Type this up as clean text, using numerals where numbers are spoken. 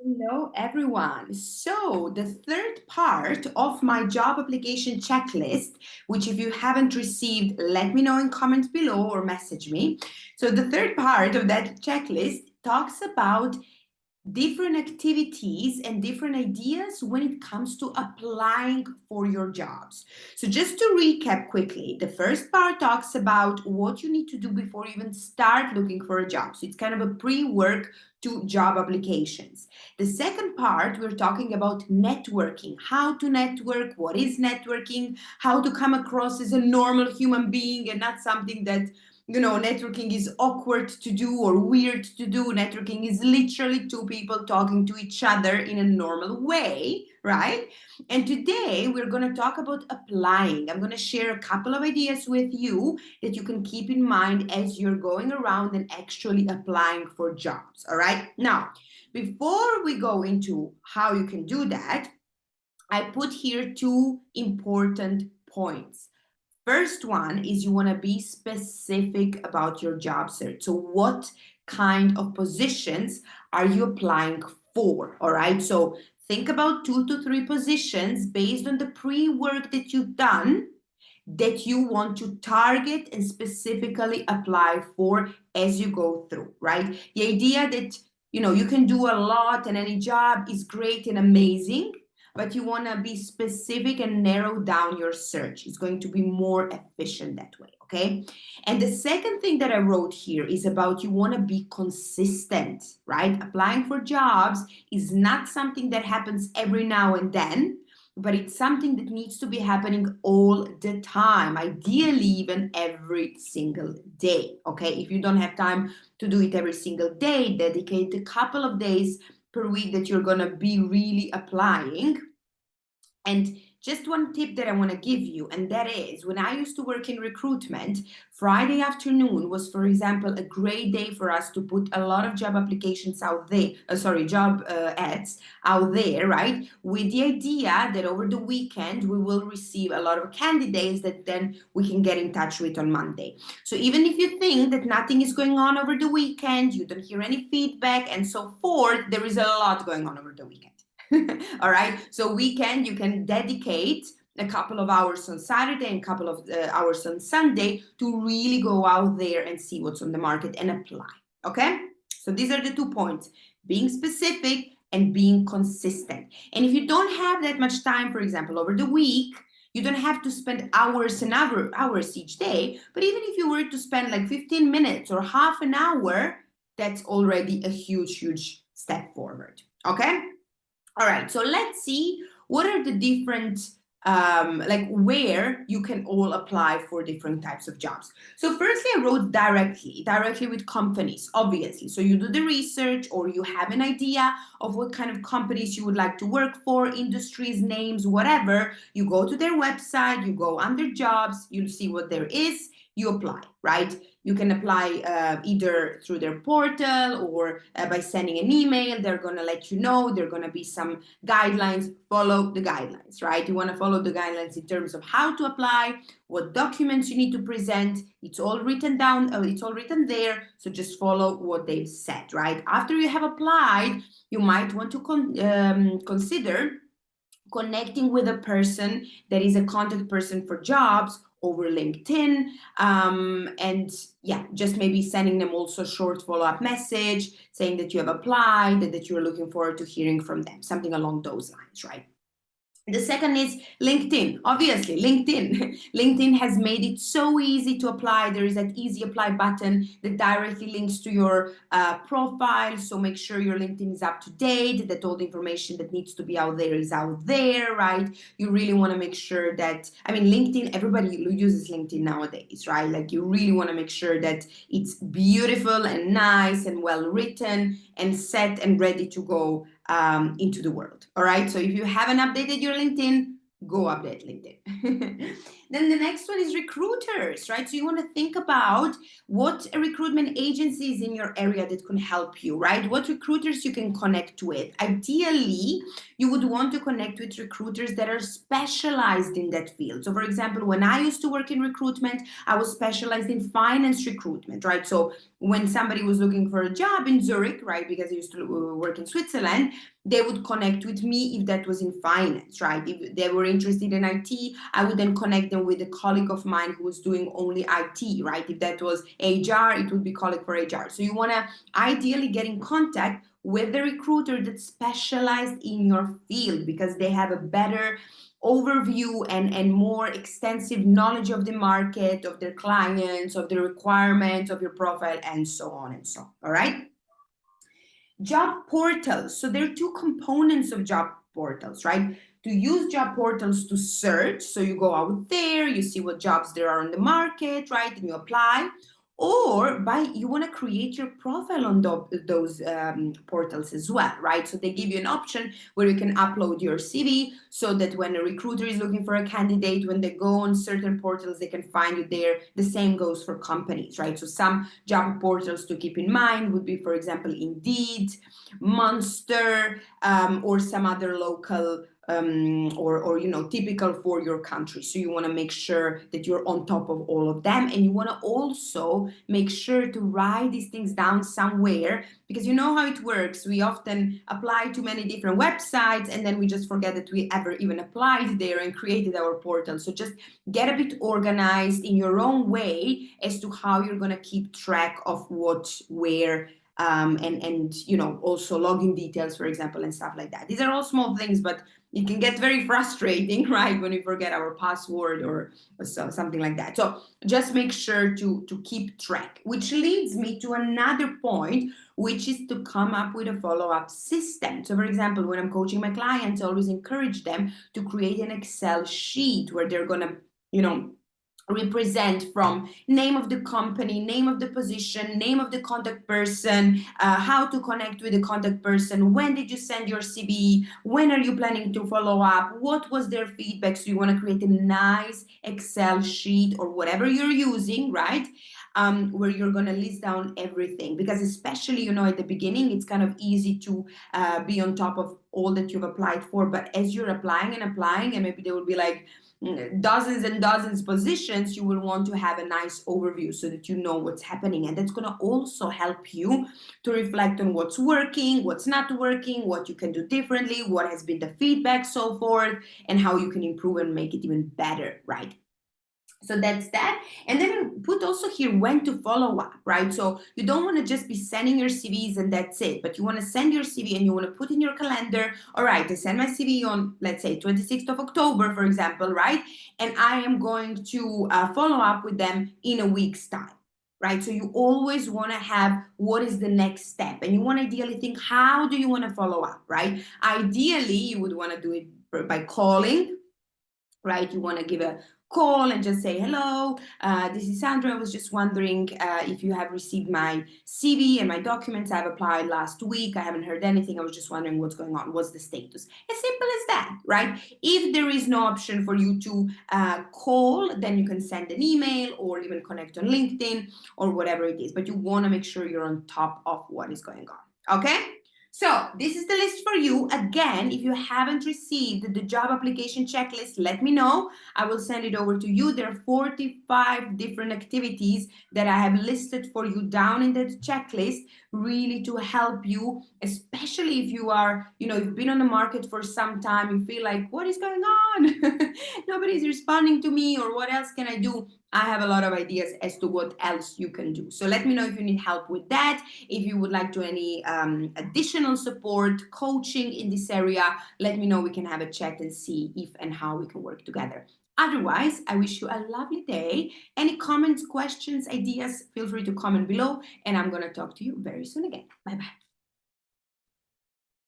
Hello, everyone. So, the third part of my job application checklist, which if you haven't received, let me know in comments below or message me. So, the third part of that checklist talks about different activities and different ideas when it comes to applying for your jobs. So, just to recap quickly, the first part talks about what you need to do before you even start looking for a job. So, it's kind of a pre work to job applications. The second part, we're talking about networking, how to network, what is networking, how to come across as a normal human being and not something that networking is awkward to do or weird to do. Networking is literally two people talking to each other in a normal way, right? And today we're going to talk about applying. I'm going to share a couple of ideas with you that you can keep in mind as you're going around and actually applying for jobs, all right? Now, before we go into how you can do that, I put here two important points. First one is you want to be specific about your job search. So, what kind of positions are you applying for? All right. So, think about 2 to 3 positions based on the pre work that you've done that you want to target and specifically apply for as you go through, right? The idea that you can do a lot and any job is great and amazing, but you want to be specific and narrow down your search. It's going to be more efficient that way, okay? And the second thing that I wrote here is about you want to be consistent, right? Applying for jobs is not something that happens every now and then, but it's something that needs to be happening all the time, ideally even every single day, okay? If you don't have time to do it every single day, dedicate a couple of days per week that you're going to be really applying. And just one tip that I want to give you, and that is when I used to work in recruitment, Friday afternoon was, for example, a great day for us to put a lot of job applications out there, job ads out there, right? With the idea that over the weekend we will receive a lot of candidates that then we can get in touch with on Monday. So even if you think that nothing is going on over the weekend, you don't hear any feedback and so forth, there is a lot going on over the weekend. All right. So weekend, you can dedicate a couple of hours on Saturday and a couple of hours on Sunday to really go out there and see what's on the market and apply. Okay. So these are the 2 points: being specific and being consistent. And if you don't have that much time, for example, over the week, you don't have to spend hours and hours each day. But even if you were to spend like 15 minutes or half an hour, that's already a huge, huge step forward. Okay. All right, so let's see what are the different like where you can all apply for different types of jobs. So firstly, I wrote directly with companies, obviously. So you do the research or you have an idea of what kind of companies you would like to work for, industries, names, whatever. You go to their website, you go under jobs, you see what there is, you apply, right? You can apply either through their portal or by sending an email. They're going to let you know. There are going to be some guidelines. Follow the guidelines, right? You want to follow the guidelines in terms of how to apply, what documents you need to present. It's all written down. It's all written there. So just follow what they've said, right? After you have applied, you might want to consider connecting with a person that is a contact person for jobs over LinkedIn. And yeah, just maybe sending them also a short follow-up message saying that you have applied and that you're looking forward to hearing from them, something along those lines, right? The second is LinkedIn. Obviously, LinkedIn. LinkedIn has made it so easy to apply. There is that easy apply button that directly links to your profile. So make sure your LinkedIn is up to date, that all the information that needs to be out there is out there, right? You really want to make sure that, I mean, LinkedIn, everybody uses LinkedIn nowadays, right? Like you really want to make sure that it's beautiful and nice and well written and set and ready to go into the world. All right. So if you haven't updated your LinkedIn, go update LinkedIn. Then the next one is recruiters, right? So you want to think about what recruitment agencies in your area that can help you, right? What recruiters you can connect with. Ideally, you would want to connect with recruiters that are specialized in that field. So for example, when I used to work in recruitment, I was specialized in finance recruitment, right? So when somebody was looking for a job in Zurich, right, because I used to work in Switzerland, they would connect with me if that was in finance, right? If they were interested in IT, I would then connect them with a colleague of mine who was doing only IT, right? If that was HR, it would be colleague for HR. So you want to ideally get in contact with the recruiter that's specialized in your field because they have a better overview and more extensive knowledge of the market, of their clients, of the requirements of your profile, and so on and so on. All right. Job portals. So there are two components of job portals, right? To use job portals to search. So you go out there, you see what jobs there are on the market, right? And you apply. Or you want to create your profile on those portals as well, right? So they give you an option where you can upload your CV so that when a recruiter is looking for a candidate, when they go on certain portals, they can find you there. The same goes for companies, right? So some job portals to keep in mind would be, for example, Indeed, Monster, or some other local or typical for your country. So you want to make sure that you're on top of all of them, and you want to also make sure to write these things down somewhere, because you know how it works. We often apply to many different websites and then we just forget that we ever even applied there and created our portal. So just get a bit organized in your own way as to how you're going to keep track of what, where, and also login details, for example, and stuff like that. These are all small things, but it can get very frustrating, right, when we forget our password or something like that. So just make sure to keep track, which leads me to another point, which is to come up with a follow-up system. So for example, when I'm coaching my clients, I always encourage them to create an Excel sheet where they're going to represent from name of the company, name of the position, name of the contact person, how to connect with the contact person, when did you send your CV, when are you planning to follow up, what was their feedback. So you want to create a nice Excel sheet or whatever you're using, right? Where you're going to list down everything, because especially at the beginning it's kind of easy to be on top of all that you've applied for, but as you're applying and maybe there will be like dozens and dozens positions, you will want to have a nice overview so that you know what's happening. And that's going to also help you to reflect on what's working, what's not working, what you can do differently, what has been the feedback so forth, and how you can improve and make it even better, right? So that's that. And then put also here when to follow up, right? So you don't want to just be sending your CVs and that's it, but you want to send your CV and you want to put in your calendar, all right, I send my CV on, let's say, 26th of October, for example, right? And I am going to follow up with them in a week's time. Right, so you always want to have what is the next step, and you want to ideally think, how do you want to follow up, right? Ideally, you would want to do it by calling, right? You want to give a call and just say, hello, this is Sandra. I was just wondering if you have received my CV and my documents. I've applied last week. I haven't heard anything. I was just wondering what's going on. What's the status? As simple as that, right? If there is no option for you to call, then you can send an email or even connect on LinkedIn or whatever it is. But you want to make sure you're on top of what is going on. Okay? So this is the list for you. Again, if you haven't received the job application checklist, let me know. I will send it over to you. There are 45 different activities that I have listed for you down in that checklist, really to help you, especially if you are, you've been on the market for some time, you feel like, what is going on? Nobody's responding to me, or what else can I do? I have a lot of ideas as to what else you can do. So let me know if you need help with that. If you would like to any additional support, coaching in this area, let me know. We can have a chat and see if and how we can work together. Otherwise, I wish you a lovely day. Any comments, questions, ideas, feel free to comment below, and I'm going to talk to you very soon again. Bye-bye.